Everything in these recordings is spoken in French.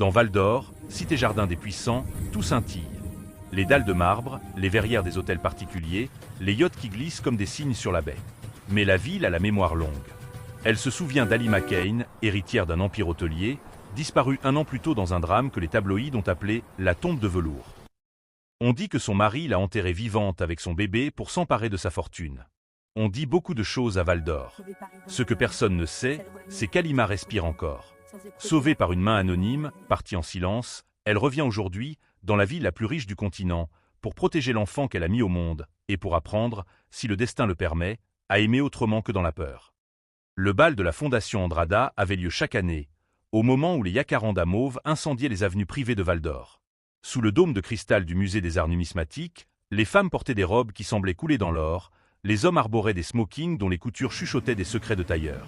Dans Val d'Or, cité-jardin des puissants, tout scintille. Les dalles de marbre, les verrières des hôtels particuliers, les yachts qui glissent comme des cygnes sur la baie. Mais la ville a la mémoire longue. Elle se souvient d'Alima Kane, héritière d'un empire hôtelier, disparue un an plus tôt dans un drame que les tabloïds ont appelé « la tombe de velours ». On dit que son mari l'a enterrée vivante avec son bébé pour s'emparer de sa fortune. On dit beaucoup de choses à Val d'Or. Ce que personne ne sait, c'est qu'Alima respire encore. Sauvée par une main anonyme, partie en silence, elle revient aujourd'hui, dans la ville la plus riche du continent, pour protéger l'enfant qu'elle a mis au monde, et pour apprendre, si le destin le permet, à aimer autrement que dans la peur. Le bal de la Fondation Andrada avait lieu chaque année, au moment où les Jacarandas mauves incendiaient les avenues privées de Val d'Or. Sous le dôme de cristal du musée des arts numismatiques, les femmes portaient des robes qui semblaient couler dans l'or, les hommes arboraient des smokings dont les coutures chuchotaient des secrets de tailleurs.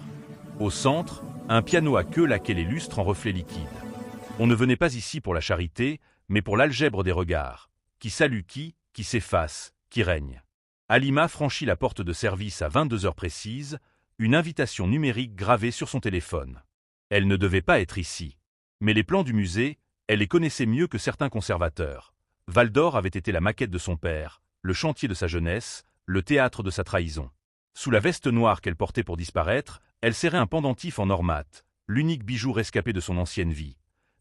Au centre, un piano à queue laquait les lustres en reflets liquides. On ne venait pas ici pour la charité, mais pour l'algèbre des regards. Qui salue qui s'efface, qui règne. Alima franchit la porte de service à 22 heures précises, une invitation numérique gravée sur son téléphone. Elle ne devait pas être ici. Mais les plans du musée, elle les connaissait mieux que certains conservateurs. Val d'Or avait été la maquette de son père, le chantier de sa jeunesse, le théâtre de sa trahison. Sous la veste noire qu'elle portait pour disparaître, elle serrait un pendentif en or mat, l'unique bijou rescapé de son ancienne vie.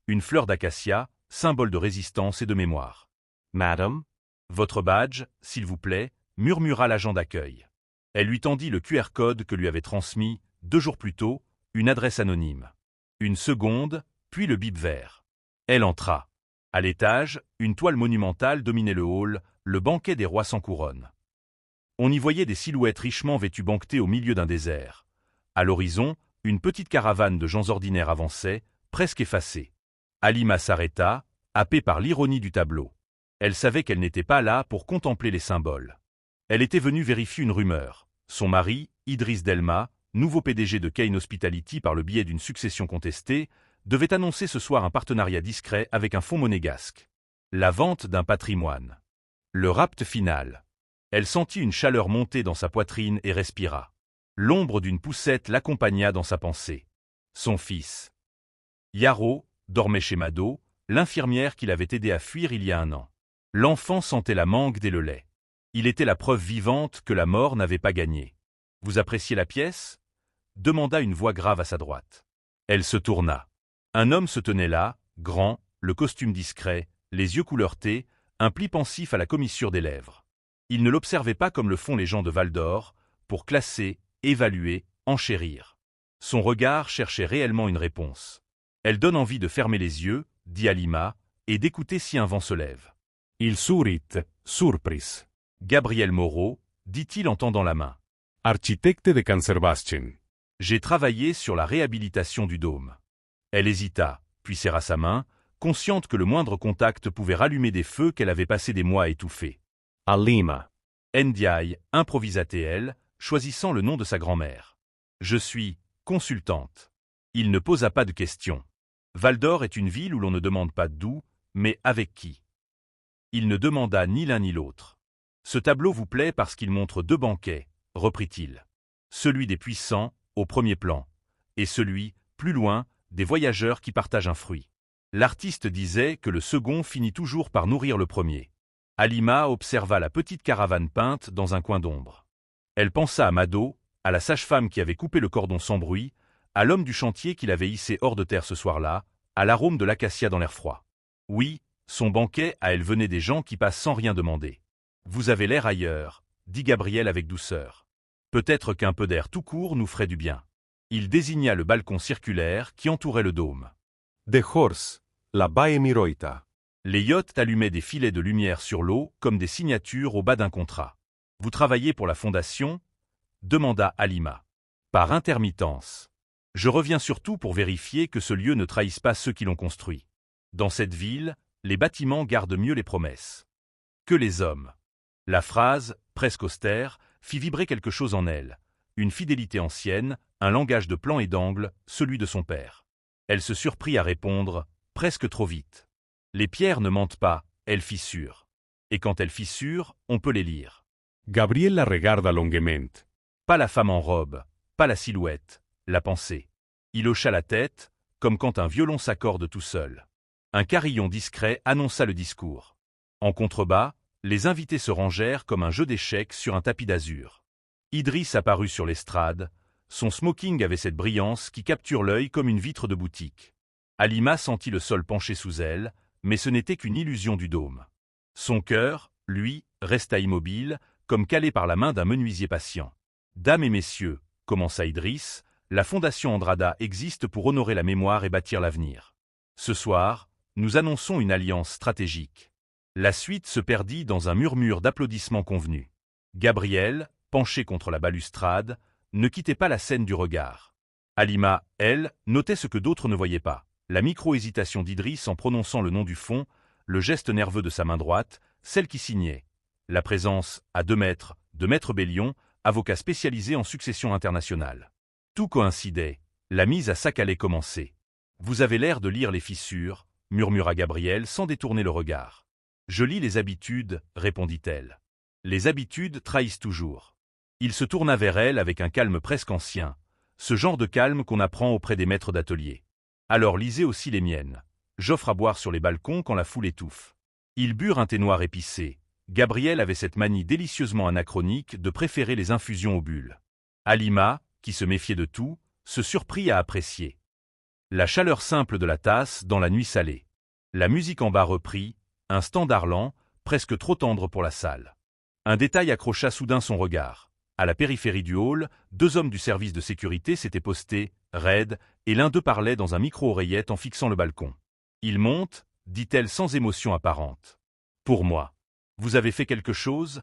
Une fleur d'acacia, symbole de résistance et de mémoire. « Madame, votre badge, s'il vous plaît », murmura l'agent d'accueil. Elle lui tendit le QR code que lui avait transmis, 2 jours plus tôt, une adresse anonyme. Une seconde, puis le bip vert. Elle entra. À l'étage, une toile monumentale dominait le hall, le banquet des rois sans couronne. On y voyait des silhouettes richement vêtues banquetées au milieu d'un désert. À l'horizon, une petite caravane de gens ordinaires avançait, presque effacée. Alima s'arrêta, happée par l'ironie du tableau. Elle savait qu'elle n'était pas là pour contempler les symboles. Elle était venue vérifier une rumeur. Son mari, Idriss Delma, nouveau PDG de Kane Hospitality par le biais d'une succession contestée, devait annoncer ce soir un partenariat discret avec un fonds monégasque. La vente d'un patrimoine. Le rapt final. Elle sentit une chaleur monter dans sa poitrine et respira. L'ombre d'une poussette l'accompagna dans sa pensée. Son fils. Yaro dormait chez Mado, l'infirmière qui l'avait aidé à fuir il y a 1 an. L'enfant sentait la mangue dès le lait. Il était la preuve vivante que la mort n'avait pas gagné. « Vous appréciez la pièce » demanda une voix grave à sa droite. Elle se tourna. Un homme se tenait là, grand, le costume discret, les yeux couleur thé, un pli pensif à la commissure des lèvres. Il ne l'observait pas comme le font les gens de Val d'Or, pour classer, évaluer, enchérir. Son regard cherchait réellement une réponse. Elle donne envie de fermer les yeux, dit Alima, et d'écouter si un vent se lève. Il surit, surpris. Gabriel Moreau, dit-il en tendant la main. Architecte de Cancerbastien. J'ai travaillé sur la réhabilitation du dôme. Elle hésita, puis serra sa main, consciente que le moindre contact pouvait rallumer des feux qu'elle avait passé des mois à étouffer. Alima. Ndiaye, improvisait-elle, choisissant le nom de sa grand-mère. Je suis consultante. Il ne posa pas de questions. Val d'Or est une ville où l'on ne demande pas d'où, mais avec qui. Il ne demanda ni l'un ni l'autre. Ce tableau vous plaît parce qu'il montre 2 banquets, reprit-il. Celui des puissants, au premier plan, et celui, plus loin, des voyageurs qui partagent un fruit. L'artiste disait que le second finit toujours par nourrir le premier. Alima observa la petite caravane peinte dans un coin d'ombre. Elle pensa à Mado, à la sage-femme qui avait coupé le cordon sans bruit, à l'homme du chantier qui l'avait hissé hors de terre ce soir-là, à l'arôme de l'acacia dans l'air froid. Oui, son banquet à elle venait des gens qui passent sans rien demander. « Vous avez l'air ailleurs », dit Gabriel avec douceur. « Peut-être qu'un peu d'air tout court nous ferait du bien. » Il désigna le balcon circulaire qui entourait le dôme. De horse, la baie miroita. Les yachts allumaient des filets de lumière sur l'eau comme des signatures au bas d'un contrat. « Vous travaillez pour la fondation » demanda Alima. « Par intermittence. Je reviens surtout pour vérifier que ce lieu ne trahisse pas ceux qui l'ont construit. Dans cette ville, les bâtiments gardent mieux les promesses que les hommes. » La phrase, presque austère, fit vibrer quelque chose en elle. Une fidélité ancienne, un langage de plan et d'angle, celui de son père. Elle se surprit à répondre, presque trop vite. Les pierres ne mentent pas, elles fissurent. Et quand elles fissurent, on peut les lire. Gabriel la regarda longuement. Pas la femme en robe, pas la silhouette, la pensée. Il hocha la tête, comme quand un violon s'accorde tout seul. Un carillon discret annonça le discours. En contrebas, les invités se rangèrent comme un jeu d'échecs sur un tapis d'azur. Idriss apparut sur l'estrade. Son smoking avait cette brillance qui capture l'œil comme une vitre de boutique. Halima sentit le sol pencher sous elle, mais ce n'était qu'une illusion du dôme. Son cœur, lui, resta immobile, comme calé par la main d'un menuisier patient. « Dames et messieurs, commença Idriss, la Fondation Andrada existe pour honorer la mémoire et bâtir l'avenir. Ce soir, nous annonçons une alliance stratégique. » La suite se perdit dans un murmure d'applaudissements convenus. Gabriel, penché contre la balustrade, ne quittait pas la scène du regard. Halima, elle, notait ce que d'autres ne voyaient pas. La micro-hésitation d'Idriss en prononçant le nom du fond, le geste nerveux de sa main droite, celle qui signait. La présence, à 2 mètres, de Maître Bellion, avocat spécialisé en succession internationale. Tout coïncidait, la mise à sac allait commencer. « Vous avez l'air de lire les fissures », murmura Gabriel sans détourner le regard. « Je lis les habitudes », répondit-elle. Les habitudes trahissent toujours. Il se tourna vers elle avec un calme presque ancien, ce genre de calme qu'on apprend auprès des maîtres d'atelier. Alors lisez aussi les miennes. J'offre à boire sur les balcons quand la foule étouffe. Ils burent un thé noir épicé. Gabriel avait cette manie délicieusement anachronique de préférer les infusions aux bulles. Halima, qui se méfiait de tout, se surprit à apprécier. La chaleur simple de la tasse dans la nuit salée. La musique en bas reprit, un standard lent, presque trop tendre pour la salle. Un détail accrocha soudain son regard. À la périphérie du hall, 2 hommes du service de sécurité s'étaient postés, raides, et l'un d'eux parlait dans un micro-oreillette en fixant le balcon. « Il monte » dit-elle sans émotion apparente. « Pour moi. Vous avez fait quelque chose »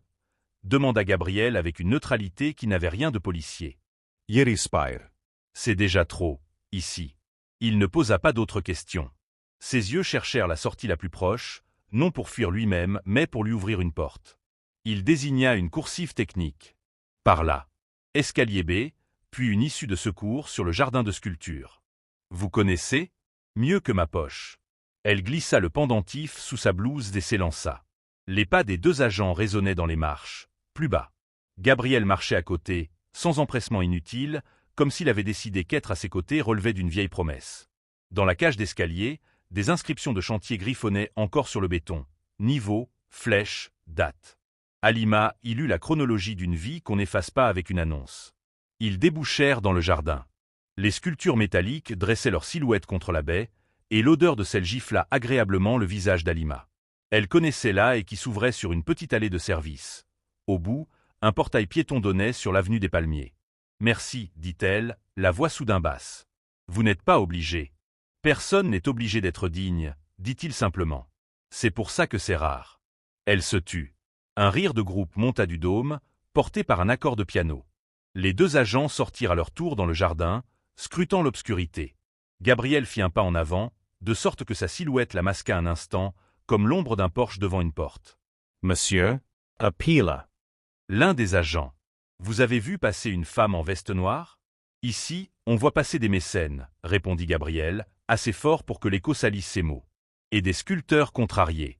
demanda Gabriel avec une neutralité qui n'avait rien de policier. « Yerispire. » C'est déjà trop, ici. Il ne posa pas d'autres questions. Ses yeux cherchèrent la sortie la plus proche, non pour fuir lui-même, mais pour lui ouvrir une porte. Il désigna une coursive technique. Par là. Escalier B, puis une issue de secours sur le jardin de sculpture. Vous connaissez ? Mieux que ma poche. Elle glissa le pendentif sous sa blouse et s'élança. Les pas des 2 agents résonnaient dans les marches, plus bas. Gabriel marchait à côté, sans empressement inutile, comme s'il avait décidé qu'être à ses côtés relevait d'une vieille promesse. Dans la cage d'escalier, des inscriptions de chantier griffonnaient encore sur le béton. Niveau, flèche, date. Halima y lut la chronologie d'une vie qu'on n'efface pas avec une annonce. Ils débouchèrent dans le jardin. Les sculptures métalliques dressaient leurs silhouettes contre la baie, et l'odeur de celle gifla agréablement le visage d'Halima. Elle connaissait là et qui s'ouvrait sur une petite allée de service. Au bout, un portail piéton donnait sur l'avenue des Palmiers. « Merci, dit-elle, la voix soudain basse. Vous n'êtes pas obligé. Personne n'est obligé d'être digne, dit-il simplement. C'est pour ça que c'est rare. » Elle se tut. Un rire de groupe monta du dôme, porté par un accord de piano. Les 2 agents sortirent à leur tour dans le jardin, scrutant l'obscurité. Gabriel fit un pas en avant, de sorte que sa silhouette la masqua un instant, comme l'ombre d'un porche devant une porte. « Monsieur, a pila. » L'un des agents. « Vous avez vu passer une femme en veste noire ?»« Ici, on voit passer des mécènes, » répondit Gabriel, assez fort pour que l'écho salisse ses mots. « Et des sculpteurs contrariés.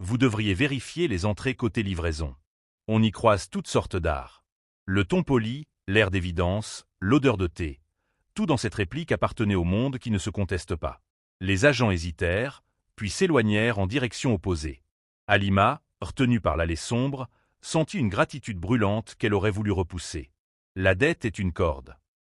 Vous devriez vérifier les entrées côté livraison. On y croise toutes sortes d'arts. Le ton poli, l'air d'évidence, l'odeur de thé. Tout dans cette réplique appartenait au monde qui ne se conteste pas. » Les agents hésitèrent, puis s'éloignèrent en direction opposée. Halima, retenue par l'allée sombre, sentit une gratitude brûlante qu'elle aurait voulu repousser. « La dette est une corde.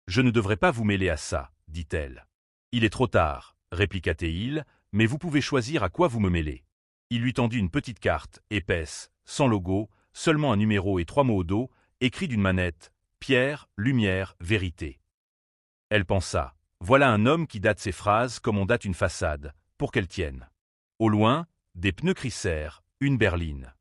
Je ne devrais pas vous mêler à ça, » dit-elle. « Il est trop tard, » répliqua Théil, « mais vous pouvez choisir à quoi vous me mêlez. » Il lui tendit une petite carte, épaisse, sans logo, seulement un numéro et 3 mots au dos, écrits d'une manette, « Pierre, lumière, vérité ». Elle pensa, voilà un homme qui date ses phrases comme on date une façade, pour qu'elle tienne. Au loin, des pneus crissèrent, une berline.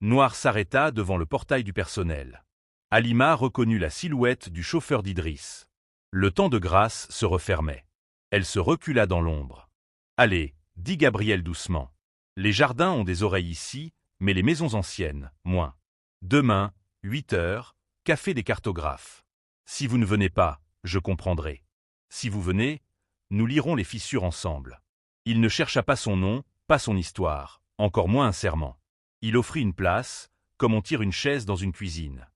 Noir s'arrêta devant le portail du personnel. Halima reconnut la silhouette du chauffeur d'Idriss. Le temps de grâce se refermait. Elle se recula dans l'ombre. « Allez, » dit Gabriel doucement. « Les jardins ont des oreilles ici, mais les maisons anciennes, moins. Demain, 8 heures, café des cartographes. Si vous ne venez pas, je comprendrai. Si vous venez, nous lirons les fissures ensemble. » Il ne chercha pas son nom, pas son histoire, encore moins un serment. Il offrit une place, comme on tire une chaise dans une cuisine.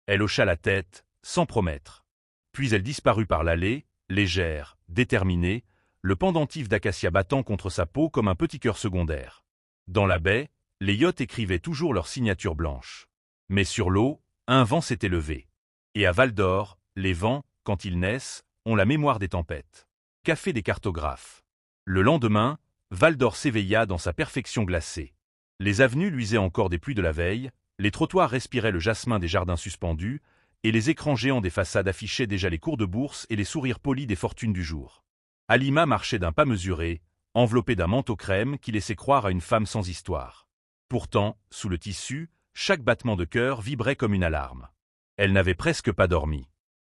Elle hocha la tête, sans promettre. Puis elle disparut par l'allée, légère, déterminée, le pendentif d'acacia battant contre sa peau comme un petit cœur secondaire. Dans la baie, les yachts écrivaient toujours leur signature blanche. Mais sur l'eau, un vent s'était levé. Et à Val d'Or, les vents, quand ils naissent, ont la mémoire des tempêtes. Café des cartographes. Le lendemain, Val d'Or s'éveilla dans sa perfection glacée. Les avenues luisaient encore des pluies de la veille, les trottoirs respiraient le jasmin des jardins suspendus, et les écrans géants des façades affichaient déjà les cours de bourse et les sourires polis des fortunes du jour. Halima marchait d'un pas mesuré, enveloppée d'un manteau crème qui laissait croire à une femme sans histoire. Pourtant, sous le tissu, chaque battement de cœur vibrait comme une alarme. Elle n'avait presque pas dormi.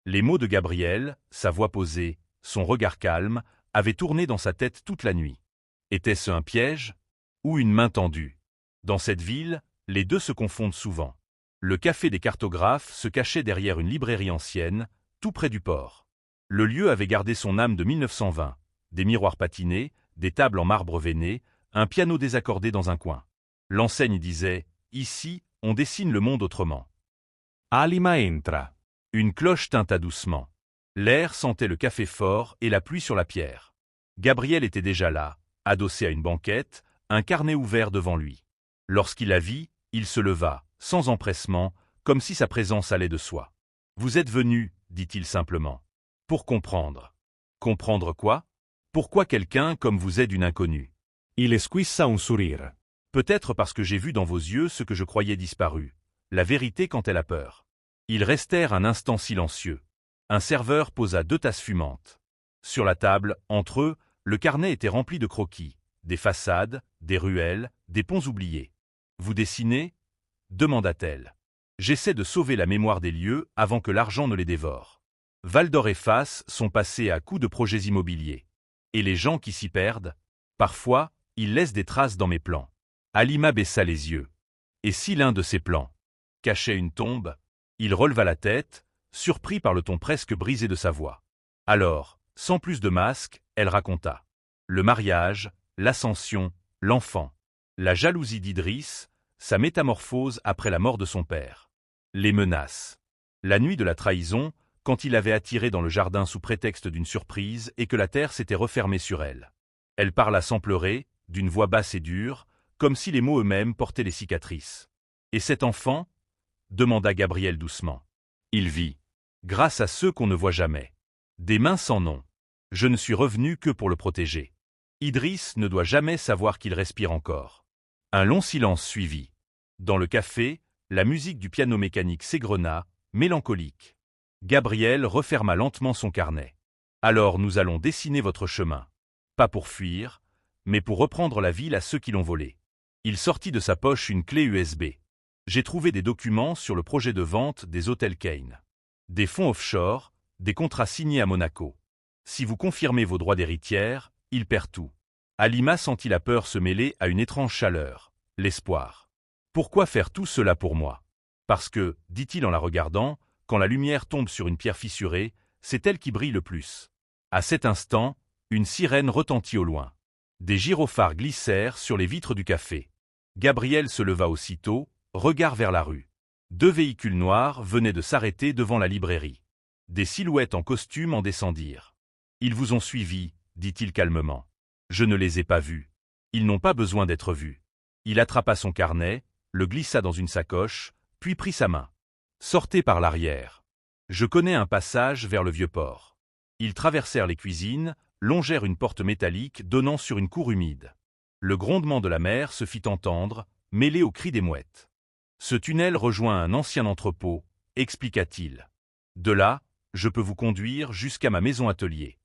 Les mots de Gabriel, sa voix posée, son regard calme, avaient tourné dans sa tête toute la nuit. Était-ce un piège ou une main tendue? Dans cette ville, les deux se confondent souvent. Le café des cartographes se cachait derrière une librairie ancienne, tout près du port. Le lieu avait gardé son âme de 1920, des miroirs patinés, des tables en marbre veiné, un piano désaccordé dans un coin. L'enseigne disait « Ici, on dessine le monde autrement ». Halima entra. Une cloche tinta doucement. L'air sentait le café fort et la pluie sur la pierre. Gabriel était déjà là, adossé à une banquette, un carnet ouvert devant lui. Lorsqu'il la vit, il se leva, sans empressement, comme si sa présence allait de soi. « Vous êtes venu, dit-il simplement. Pour comprendre. Comprendre quoi? Pourquoi quelqu'un comme vous est d'une inconnue? Il esquissa un sourire. Peut-être parce que j'ai vu dans vos yeux ce que je croyais disparu, la vérité quand elle a peur. » Ils restèrent un instant silencieux. Un serveur posa 2 tasses fumantes. Sur la table, entre eux, le carnet était rempli de croquis, des façades, des ruelles, des ponts oubliés. « Vous dessinez ?» demanda-t-elle. « J'essaie de sauver la mémoire des lieux avant que l'argent ne les dévore. Val d'Or et Fas sont passés à coups de projets immobiliers. Et les gens qui s'y perdent, parfois, ils laissent des traces dans mes plans. » Halima baissa les yeux. Et si l'un de ces plans cachait une tombe? Il releva la tête, surpris par le ton presque brisé de sa voix. Alors, sans plus de masque, elle raconta. Le mariage, l'ascension, l'enfant, la jalousie d'Idriss, sa métamorphose après la mort de son père. Les menaces. La nuit de la trahison, quand il l'avait attirée dans le jardin sous prétexte d'une surprise et que la terre s'était refermée sur elle. Elle parla sans pleurer, d'une voix basse et dure, comme si les mots eux-mêmes portaient les cicatrices. « Et cet enfant ?» demanda Gabriel doucement. Il vit. Grâce à ceux qu'on ne voit jamais. Des mains sans nom. Je ne suis revenu que pour le protéger. Idriss ne doit jamais savoir qu'il respire encore. Un long silence suivit. Dans le café, la musique du piano mécanique s'égrena, mélancolique. Gabriel referma lentement son carnet. Alors nous allons dessiner votre chemin. Pas pour fuir, mais pour reprendre la ville à ceux qui l'ont volée. Il sortit de sa poche une clé USB. J'ai trouvé des documents sur le projet de vente des hôtels Kane. Des fonds offshore, des contrats signés à Monaco. Si vous confirmez vos droits d'héritière, il perd tout. Halima sentit la peur se mêler à une étrange chaleur, l'espoir. Pourquoi faire tout cela pour moi? Parce que, dit-il en la regardant, quand la lumière tombe sur une pierre fissurée, c'est elle qui brille le plus. À cet instant, une sirène retentit au loin. Des gyrophares glissèrent sur les vitres du café. Gabriel se leva aussitôt, regard vers la rue. 2 véhicules noirs venaient de s'arrêter devant la librairie. Des silhouettes en costume en descendirent. « Ils vous ont suivi, dit-il calmement. Je ne les ai pas vus. Ils n'ont pas besoin d'être vus. » Il attrapa son carnet, le glissa dans une sacoche, puis prit sa main. « Sortez par l'arrière. Je connais un passage vers le vieux port. » Ils traversèrent les cuisines, longèrent une porte métallique donnant sur une cour humide. Le grondement de la mer se fit entendre, mêlé au cri des mouettes. Ce tunnel rejoint un ancien entrepôt, expliqua-t-il. De là, je peux vous conduire jusqu'à ma maison-atelier.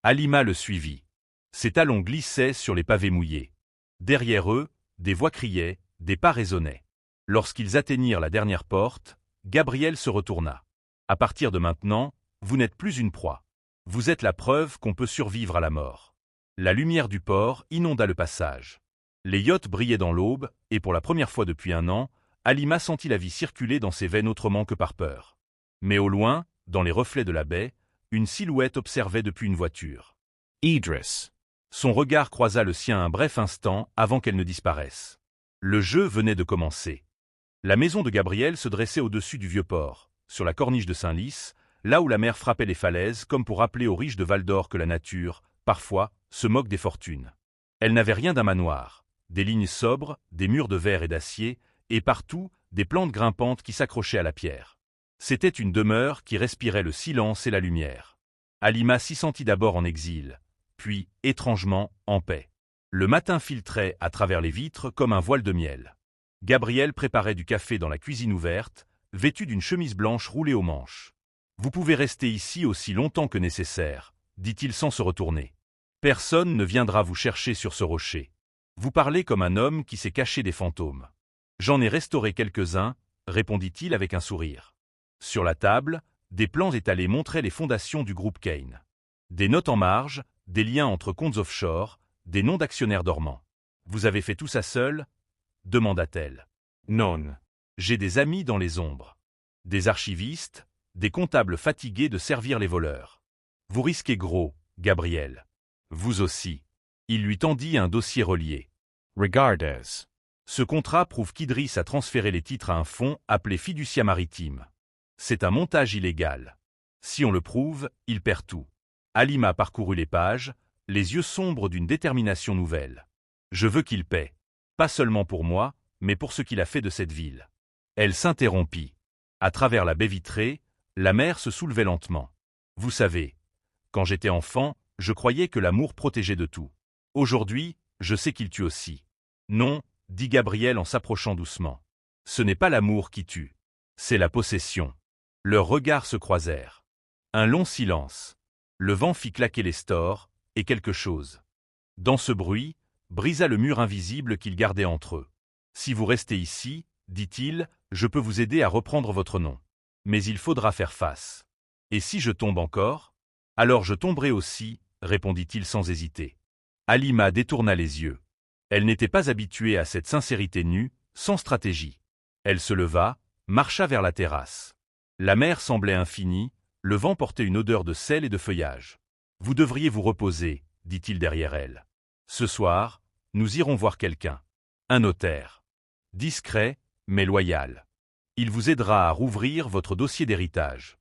Halima le suivit. Ses talons glissaient sur les pavés mouillés. Derrière eux, des voix criaient, des pas résonnaient. Lorsqu'ils atteignirent la dernière porte, Gabriel se retourna. À partir de maintenant, vous n'êtes plus une proie. Vous êtes la preuve qu'on peut survivre à la mort. La lumière du port inonda le passage. Les yachts brillaient dans l'aube, et pour la première fois depuis un an, Halima sentit la vie circuler dans ses veines autrement que par peur. Mais au loin, dans les reflets de la baie, une silhouette observait depuis une voiture. Idriss. Son regard croisa le sien un bref instant avant qu'elle ne disparaisse. Le jeu venait de commencer. La maison de Gabriel se dressait au-dessus du vieux port, sur la corniche de Saint-Lys, là où la mer frappait les falaises comme pour rappeler aux riches de Val d'Or que la nature, parfois, se moque des fortunes. Elle n'avait rien d'un manoir, des lignes sobres, des murs de verre et d'acier, et partout, des plantes grimpantes qui s'accrochaient à la pierre. C'était une demeure qui respirait le silence et la lumière. Halima s'y sentit d'abord en exil, puis, étrangement, en paix. Le matin filtrait à travers les vitres comme un voile de miel. Gabriel préparait du café dans la cuisine ouverte, vêtu d'une chemise blanche roulée aux manches. « Vous pouvez rester ici aussi longtemps que nécessaire », dit-il sans se retourner. « Personne ne viendra vous chercher sur ce rocher. Vous parlez comme un homme qui s'est caché des fantômes. »« J'en ai restauré quelques-uns, » répondit-il avec un sourire. Sur la table, des plans étalés montraient les fondations du groupe Kane. Des notes en marge, des liens entre comptes offshore, des noms d'actionnaires dormants. « Vous avez fait tout ça seul ?» demanda-t-elle. « Non. J'ai des amis dans les ombres. Des archivistes, des comptables fatigués de servir les voleurs. Vous risquez gros, Gabriel. Vous aussi. » Il lui tendit un dossier relié. Regardes. Ce contrat prouve qu'Idriss a transféré les titres à un fonds appelé Fiducia Maritime. C'est un montage illégal. Si on le prouve, il perd tout. Halima parcourut les pages, les yeux sombres d'une détermination nouvelle. Je veux qu'il paie. Pas seulement pour moi, mais pour ce qu'il a fait de cette ville. Elle s'interrompit. À travers la baie vitrée, la mer se soulevait lentement. Vous savez, quand j'étais enfant, je croyais que l'amour protégeait de tout. Aujourd'hui, je sais qu'il tue aussi. Non, dit Gabriel en s'approchant doucement. Ce n'est pas l'amour qui tue. C'est la possession. Leurs regards se croisèrent. Un long silence. Le vent fit claquer les stores, et quelque chose. Dans ce bruit, brisa le mur invisible qu'ils gardaient entre eux. Si vous restez ici, dit-il, je peux vous aider à reprendre votre nom. Mais il faudra faire face. Et si je tombe encore? Alors je tomberai aussi, répondit-il sans hésiter. Halima détourna les yeux. Elle n'était pas habituée à cette sincérité nue, sans stratégie. Elle se leva, marcha vers la terrasse. La mer semblait infinie, le vent portait une odeur de sel et de feuillage. Vous devriez vous reposer, dit-il derrière elle. Ce soir, nous irons voir quelqu'un. Un notaire. Discret, mais loyal. Il vous aidera à rouvrir votre dossier d'héritage.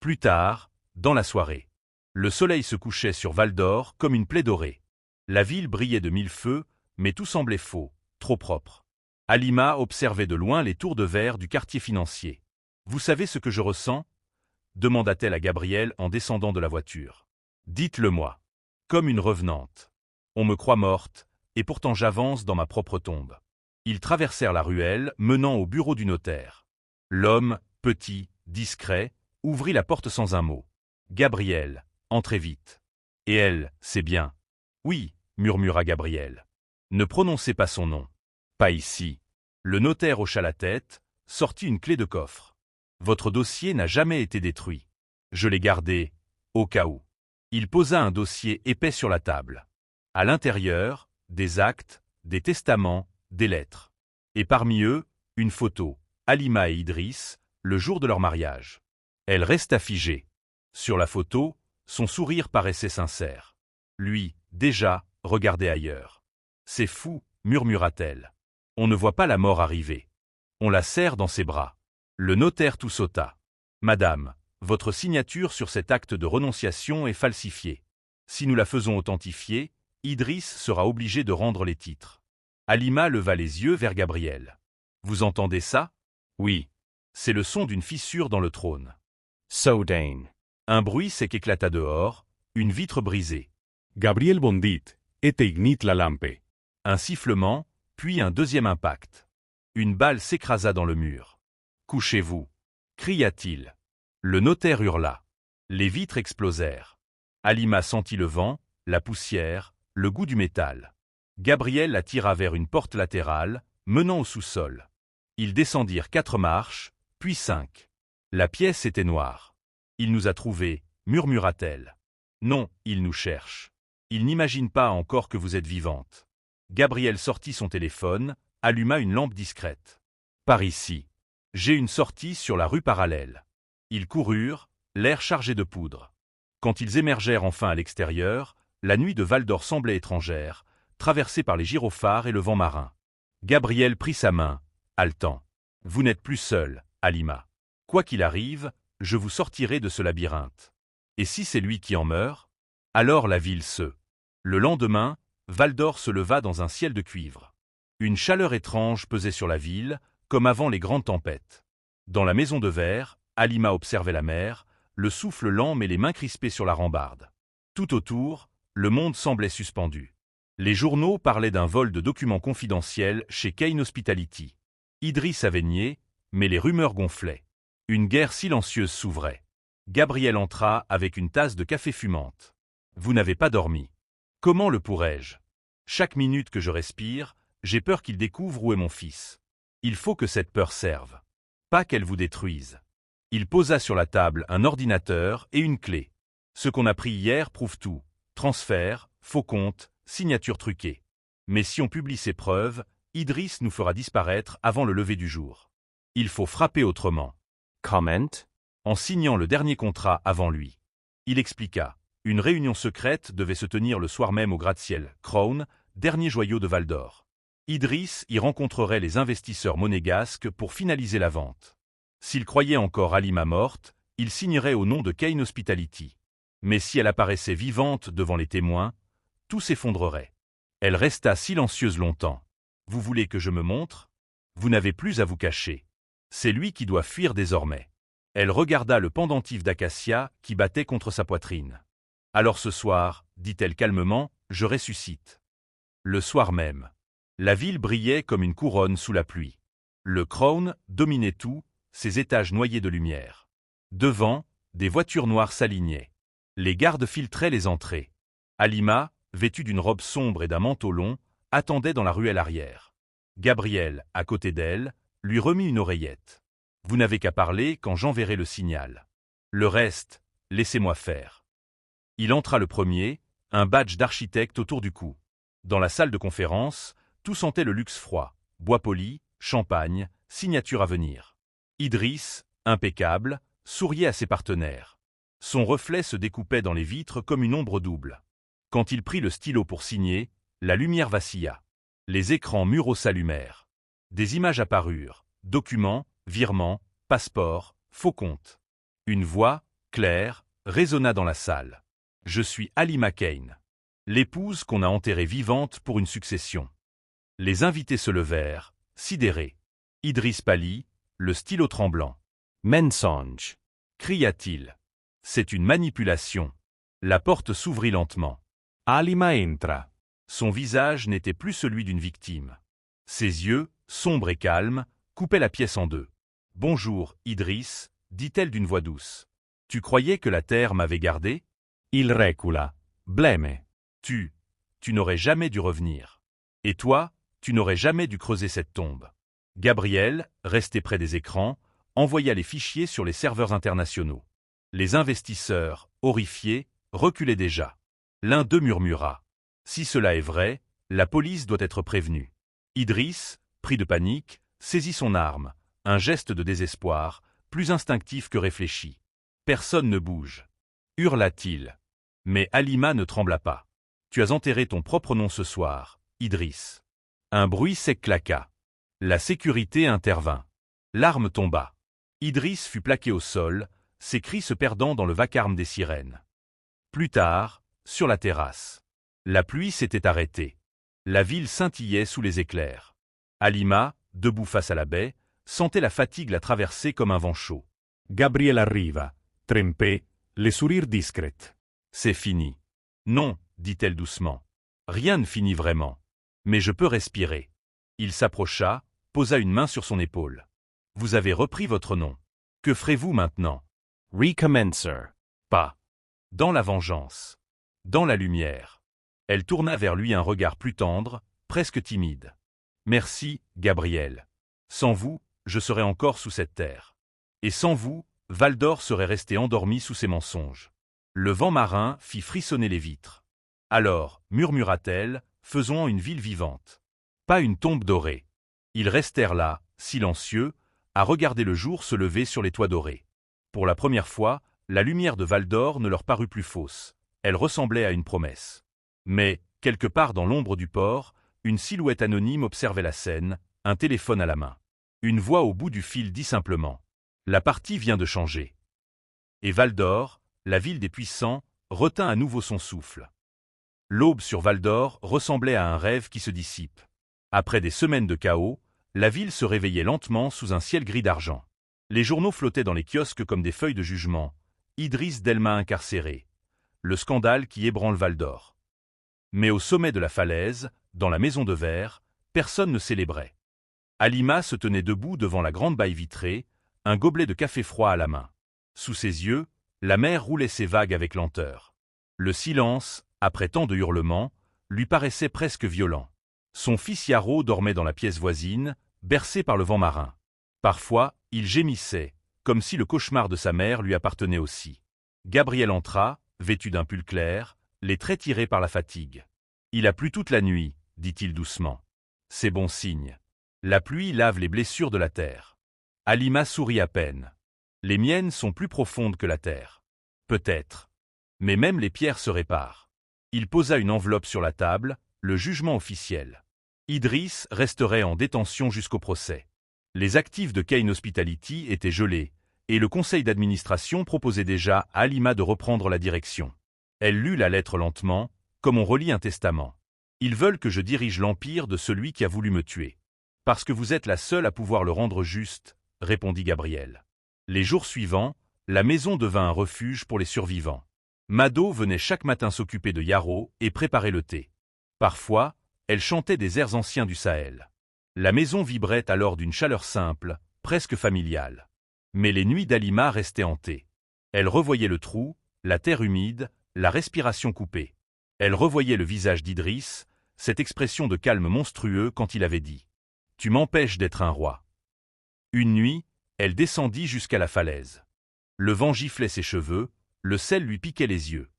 Plus tard, dans la soirée, le soleil se couchait sur Val d'Or comme une plaie dorée. La ville brillait de mille feux, mais tout semblait faux, trop propre. Halima observait de loin les tours de verre du quartier financier. « Vous savez ce que je ressens ?» demanda-t-elle à Gabriel en descendant de la voiture. « Dites-le-moi. Comme une revenante. On me croit morte, et pourtant j'avance dans ma propre tombe. » Ils traversèrent la ruelle menant au bureau du notaire. L'homme, petit, discret, ouvrit la porte sans un mot. « Gabriel, entrez vite. »« Et elle, c'est bien. »« Oui, » murmura Gabriel. « Ne prononcez pas son nom. »« Pas ici. » Le notaire hocha la tête, sortit une clé de coffre. « Votre dossier n'a jamais été détruit. Je l'ai gardé, au cas où. » Il posa un dossier épais sur la table. À l'intérieur, des actes, des testaments, des lettres. Et parmi eux, une photo, Halima et Idriss, le jour de leur mariage. Elle resta figée. Sur la photo, son sourire paraissait sincère. Lui, déjà, regardait ailleurs. « C'est fou, » murmura-t-elle. « On ne voit pas la mort arriver. » On la serre dans ses bras. Le notaire tout sauta. « Madame, votre signature sur cet acte de renonciation est falsifiée. Si nous la faisons authentifier, Idriss sera obligé de rendre les titres. » Halima leva les yeux vers Gabriel. « Vous entendez ça? » ?»« Oui. C'est le son d'une fissure dans le trône. » Soudain. Un bruit sec éclata dehors, une vitre brisée. Gabriel bondit, et ignit la lampe. Un sifflement, puis un deuxième impact. Une balle s'écrasa dans le mur. « Couchez-vous » cria-t-il. Le notaire hurla. Les vitres explosèrent. Halima sentit le vent, la poussière, le goût du métal. Gabriel la tira vers une porte latérale, menant au sous-sol. Ils descendirent 4 marches, puis 5. La pièce était noire. « Il nous a trouvés, » murmura-t-elle. « Non, il nous cherche. Il n'imagine pas encore que vous êtes vivante. » Gabriel sortit son téléphone, alluma une lampe discrète. « Par ici. J'ai une sortie sur la rue parallèle. » Ils coururent, l'air chargé de poudre. Quand ils émergèrent enfin à l'extérieur, la nuit de Val d'Or semblait étrangère, traversée par les gyrophares et le vent marin. Gabriel prit sa main, haletant. « Vous n'êtes plus seul, Halima. Quoi qu'il arrive, je vous sortirai de ce labyrinthe. Et si c'est lui qui en meurt, alors la ville se... » Le lendemain, Valdor se leva dans un ciel de cuivre. Une chaleur étrange pesait sur la ville, comme avant les grandes tempêtes. Dans la maison de verre, Halima observait la mer, le souffle lent mais les mains crispées sur la rambarde. Tout autour, le monde semblait suspendu. Les journaux parlaient d'un vol de documents confidentiels chez Kane Hospitality. Idriss avait nié, mais les rumeurs gonflaient. Une guerre silencieuse s'ouvrait. Gabriel entra avec une tasse de café fumante. « Vous n'avez pas dormi. »« Comment le pourrais-je ? Chaque minute que je respire, j'ai peur qu'il découvre où est mon fils. Il faut que cette peur serve. Pas qu'elle vous détruise. » Il posa sur la table un ordinateur et une clé. Ce qu'on a pris hier prouve tout. Transfert, faux compte, signature truquée. Mais si on publie ces preuves, Idriss nous fera disparaître avant le lever du jour. Il faut frapper autrement. Comment? En signant le dernier contrat avant lui. Il expliqua. Une réunion secrète devait se tenir le soir même au gratte-ciel Crown, dernier joyau de Valdor. Idriss y rencontrerait les investisseurs monégasques pour finaliser la vente. S'il croyait encore Halima morte, il signerait au nom de Kane Hospitality. Mais si elle apparaissait vivante devant les témoins, tout s'effondrerait. Elle resta silencieuse longtemps. « Vous voulez que je me montre ? Vous n'avez plus à vous cacher. C'est lui qui doit fuir désormais. » Elle regarda le pendentif d'acacia qui battait contre sa poitrine. « Alors ce soir, dit-elle calmement, je ressuscite. » Le soir même. La ville brillait comme une couronne sous la pluie. Le Crown dominait tout, ses étages noyés de lumière. Devant, des voitures noires s'alignaient. Les gardes filtraient les entrées. Halima, vêtue d'une robe sombre et d'un manteau long, attendait dans la ruelle arrière. Gabriel, à côté d'elle, lui remit une oreillette. « Vous n'avez qu'à parler quand j'enverrai le signal. Le reste, laissez-moi faire. » Il entra le premier, un badge d'architecte autour du cou. Dans la salle de conférence, tout sentait le luxe froid, bois poli, champagne, signature à venir. Idriss, impeccable, souriait à ses partenaires. Son reflet se découpait dans les vitres comme une ombre double. Quand il prit le stylo pour signer, la lumière vacilla. Les écrans muraux s'allumèrent. Des images apparurent, documents, virements, passeports, faux comptes. Une voix, claire, résonna dans la salle. « Je suis Halima Kane, l'épouse qu'on a enterrée vivante pour une succession. » Les invités se levèrent, sidérés. Idriss pâlit, le stylo tremblant. « Mensonge !» cria-t-il. « C'est une manipulation. » La porte s'ouvrit lentement. Halima entra. Son visage n'était plus celui d'une victime. Ses yeux, sombres et calmes, coupaient la pièce en deux. « Bonjour, Idriss, » dit-elle d'une voix douce. « Tu croyais que la terre m'avait gardé ?» Il recula. Blême. Tu n'aurais jamais dû revenir. Et toi, tu n'aurais jamais dû creuser cette tombe. Gabriel, resté près des écrans, envoya les fichiers sur les serveurs internationaux. Les investisseurs, horrifiés, reculaient déjà. L'un d'eux murmura. Si cela est vrai, la police doit être prévenue. Idriss, pris de panique, saisit son arme, un geste de désespoir, plus instinctif que réfléchi. Personne ne bouge. Hurla-t-il. Mais Halima ne trembla pas. Tu as enterré ton propre nom ce soir, Idriss. Un bruit sec claqua. La sécurité intervint. L'arme tomba. Idriss fut plaqué au sol, ses cris se perdant dans le vacarme des sirènes. Plus tard, sur la terrasse. La pluie s'était arrêtée. La ville scintillait sous les éclairs. Halima, debout face à la baie, sentait la fatigue la traverser comme un vent chaud. Gabriel arriva, trempé, les sourires discrets. C'est fini. Non, dit-elle doucement. Rien ne finit vraiment. Mais je peux respirer. Il s'approcha, posa une main sur son épaule. Vous avez repris votre nom. Que ferez-vous maintenant? Recommencer. Pas. Dans la vengeance. Dans la lumière. Elle tourna vers lui un regard plus tendre, presque timide. Merci, Gabriel. Sans vous, je serais encore sous cette terre. Et sans vous, Valdor serait resté endormi sous ses mensonges. Le vent marin fit frissonner les vitres. Alors, murmura-t-elle, faisons une ville vivante. Pas une tombe dorée. Ils restèrent là, silencieux, à regarder le jour se lever sur les toits dorés. Pour la première fois, la lumière de Valdor ne leur parut plus fausse. Elle ressemblait à une promesse. Mais, quelque part dans l'ombre du port, une silhouette anonyme observait la scène, un téléphone à la main. Une voix au bout du fil dit simplement « La partie vient de changer ». Et Valdor, la ville des puissants, retint à nouveau son souffle. L'aube sur Val d'Or ressemblait à un rêve qui se dissipe. Après des semaines de chaos, la ville se réveillait lentement sous un ciel gris d'argent. Les journaux flottaient dans les kiosques comme des feuilles de jugement. Idriss Delma incarcéré. Le scandale qui ébranle Val d'Or. Mais au sommet de la falaise, dans la maison de verre, personne ne célébrait. Halima se tenait debout devant la grande baille vitrée, un gobelet de café froid à la main. Sous ses yeux, la mer roulait ses vagues avec lenteur. Le silence, après tant de hurlements, lui paraissait presque violent. Son fils Yaro dormait dans la pièce voisine, bercé par le vent marin. Parfois, il gémissait, comme si le cauchemar de sa mère lui appartenait aussi. Gabriel entra, vêtu d'un pull clair, les traits tirés par la fatigue. « Il a plu toute la nuit, dit-il doucement. C'est bon signe. La pluie lave les blessures de la terre. » Halima sourit à peine. « Les miennes sont plus profondes que la terre. » Peut-être. Mais même les pierres se réparent. Il posa une enveloppe sur la table, le jugement officiel. Idriss resterait en détention jusqu'au procès. Les actifs de Kane Hospitality étaient gelés, et le conseil d'administration proposait déjà à Halima de reprendre la direction. Elle lut la lettre lentement, comme on relit un testament. « Ils veulent que je dirige l'empire de celui qui a voulu me tuer. Parce que vous êtes la seule à pouvoir le rendre juste, » répondit Gabriel. Les jours suivants, la maison devint un refuge pour les survivants. Mado venait chaque matin s'occuper de Yaro et préparer le thé. Parfois, elle chantait des airs anciens du Sahel. La maison vibrait alors d'une chaleur simple, presque familiale. Mais les nuits d'Halima restaient hantées. Elle revoyait le trou, la terre humide, la respiration coupée. Elle revoyait le visage d'Idriss, cette expression de calme monstrueux quand il avait dit « Tu m'empêches d'être un roi ». Une nuit, elle descendit jusqu'à la falaise. Le vent giflait ses cheveux, le sel lui piquait les yeux.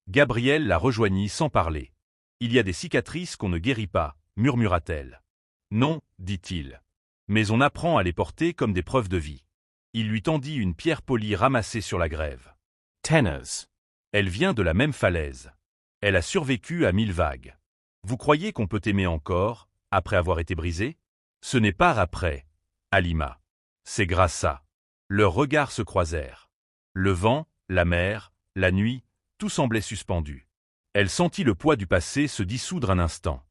Gabriel la rejoignit sans parler. « Il y a des cicatrices qu'on ne guérit pas, murmura-t-elle. « Non, dit-il. Mais on apprend à les porter comme des preuves de vie. » Il lui tendit une pierre polie ramassée sur la grève. « Tenez. Elle vient de la même falaise. Elle a survécu à 1000 vagues. Vous croyez qu'on peut aimer encore, après avoir été brisé? Ce n'est pas après, Halima. C'est grâce à. » Leurs regards se croisèrent. Le vent, la mer, la nuit, tout semblait suspendu. Elle sentit le poids du passé se dissoudre un instant.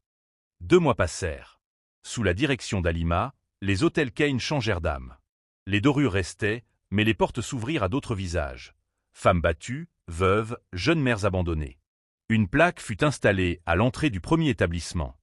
2 mois passèrent. Sous la direction d'Halima, les hôtels Kane changèrent d'âme. Les dorures restaient, mais les portes s'ouvrirent à d'autres visages. Femmes battues, veuves, jeunes mères abandonnées. Une plaque fut installée à l'entrée du premier établissement.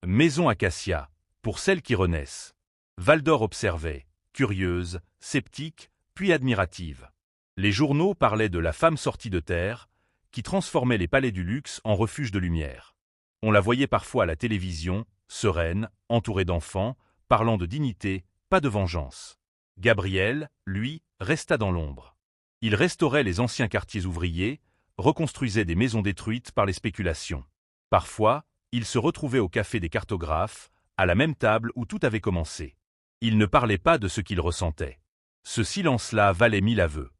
Maison Acacia, pour celles qui renaissent. Val d'Or observait, curieuse, sceptique, puis admirative. Les journaux parlaient de la femme sortie de terre, qui transformait les palais du luxe en refuge de lumière. On la voyait parfois à la télévision, sereine, entourée d'enfants, parlant de dignité, pas de vengeance. Gabriel, lui, resta dans l'ombre. Il restaurait les anciens quartiers ouvriers, reconstruisait des maisons détruites par les spéculations. Parfois, il se retrouvait au café des cartographes, à la même table où tout avait commencé. Il ne parlait pas de ce qu'il ressentait. Ce silence-là valait 1000 aveux.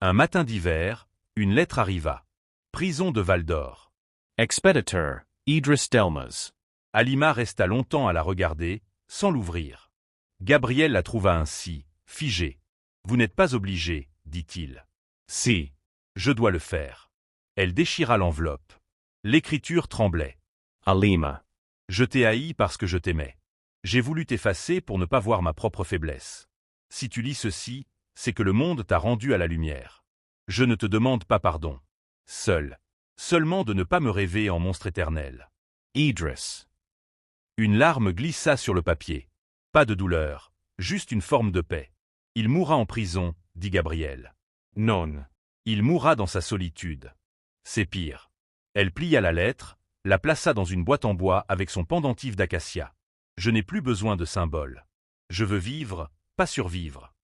Un matin d'hiver, une lettre arriva. Prison de Val d'Or. Expeditor, Idriss Delmas. Halima resta longtemps à la regarder, sans l'ouvrir. Gabriel la trouva ainsi, figée. « Vous n'êtes pas obligé, dit-il. »« Si. Je dois le faire. » Elle déchira l'enveloppe. L'écriture tremblait. « Halima. Je t'ai haï parce que je t'aimais. J'ai voulu t'effacer pour ne pas voir ma propre faiblesse. Si tu lis ceci, c'est que le monde t'a rendu à la lumière. Je ne te demande pas pardon. Seulement de ne pas me rêver en monstre éternel. Idriss. » Une larme glissa sur le papier. Pas de douleur, juste une forme de paix. Il mourra en prison, dit Gabriel. Non. Il mourra dans sa solitude. C'est pire. Elle plia la lettre, la plaça dans une boîte en bois avec son pendentif d'acacia. Je n'ai plus besoin de symboles. Je veux vivre, pas survivre.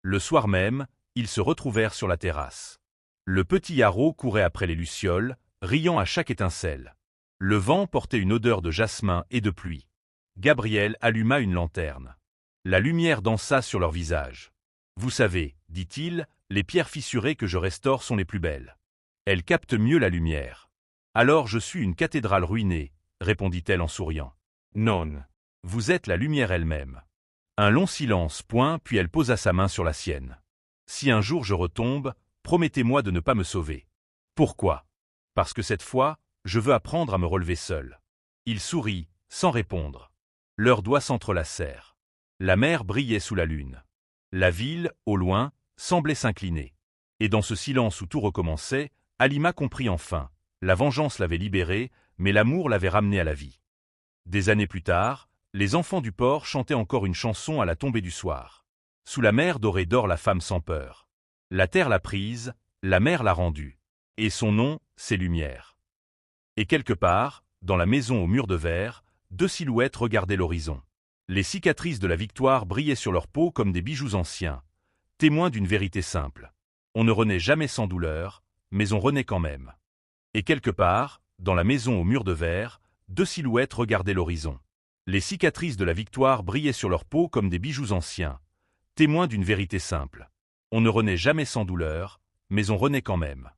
Le soir même, ils se retrouvèrent sur la terrasse. Le petit Yaro courait après les lucioles, riant à chaque étincelle. Le vent portait une odeur de jasmin et de pluie. Gabriel alluma une lanterne. La lumière dansa sur leurs visages. « Vous savez, dit-il, les pierres fissurées que je restaure sont les plus belles. Elles captent mieux la lumière. Alors je suis une cathédrale ruinée, répondit-elle en souriant. Non. Vous êtes la lumière elle-même. Un long silence, puis elle posa sa main sur la sienne. Si un jour je retombe, promettez-moi de ne pas me sauver. Pourquoi? Parce que cette fois, je veux apprendre à me relever seul. » Il sourit, sans répondre. Leurs doigts s'entrelacèrent. La mer brillait sous la lune. La ville, au loin, semblait s'incliner. Et dans ce silence où tout recommençait, Halima comprit enfin. La vengeance l'avait libérée, mais l'amour l'avait ramenée à la vie. Des années plus tard, les enfants du port chantaient encore une chanson à la tombée du soir. Sous la mer dorée dort la femme sans peur. La terre l'a prise, la mer l'a rendue. Et son nom, c'est Lumière. Et quelque part, dans la maison aux murs de verre, deux silhouettes regardaient l'horizon. Les cicatrices de la victoire brillaient sur leur peau comme des bijoux anciens, témoins d'une vérité simple. On ne renaît jamais sans douleur, mais on renaît quand même. Et quelque part, dans la maison aux murs de verre, deux silhouettes regardaient l'horizon. Les cicatrices de la victoire brillaient sur leur peau comme des bijoux anciens, témoins d'une vérité simple. On ne renaît jamais sans douleur, mais on renaît quand même.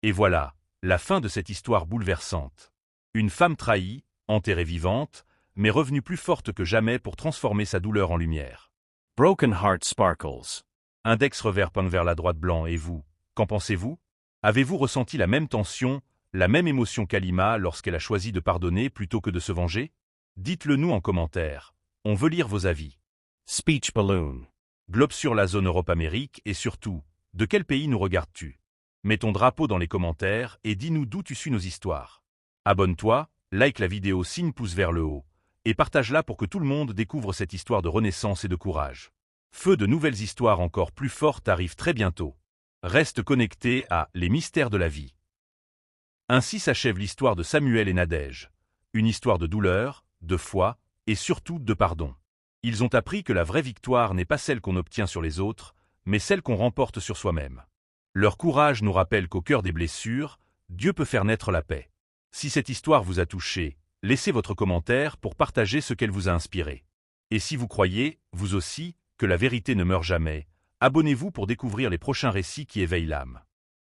Et voilà, la fin de cette histoire bouleversante. Une femme trahie, enterrée vivante, mais revenue plus forte que jamais pour transformer sa douleur en lumière. Broken Heart Sparkles. Index revers pointe vers la droite blanc, et vous, qu'en pensez-vous? Avez-vous ressenti la même tension, la même émotion qu'Halima lorsqu'elle a choisi de pardonner plutôt que de se venger? Dites-le nous en commentaire, on veut lire vos avis. Speech Balloon. Globe sur la zone Europe-Amérique et surtout, de quel pays nous regardes-tu? Mets ton drapeau dans les commentaires et dis-nous d'où tu suis nos histoires. Abonne-toi, like la vidéo, signe pouce vers le haut, et partage-la pour que tout le monde découvre cette histoire de renaissance et de courage. Feu de nouvelles histoires encore plus fortes arrivent très bientôt. Reste connecté à Les Mystères de la Vie. Ainsi s'achève l'histoire de Samuel et Nadège. Une histoire de douleur, de foi, et surtout de pardon. Ils ont appris que la vraie victoire n'est pas celle qu'on obtient sur les autres, mais celle qu'on remporte sur soi-même. Leur courage nous rappelle qu'au cœur des blessures, Dieu peut faire naître la paix. Si cette histoire vous a touché, laissez votre commentaire pour partager ce qu'elle vous a inspiré. Et si vous croyez, vous aussi, que la vérité ne meurt jamais, abonnez-vous pour découvrir les prochains récits qui éveillent l'âme.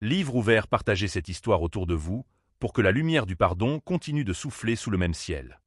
Livre ouvert, partagez cette histoire autour de vous, pour que la lumière du pardon continue de souffler sous le même ciel.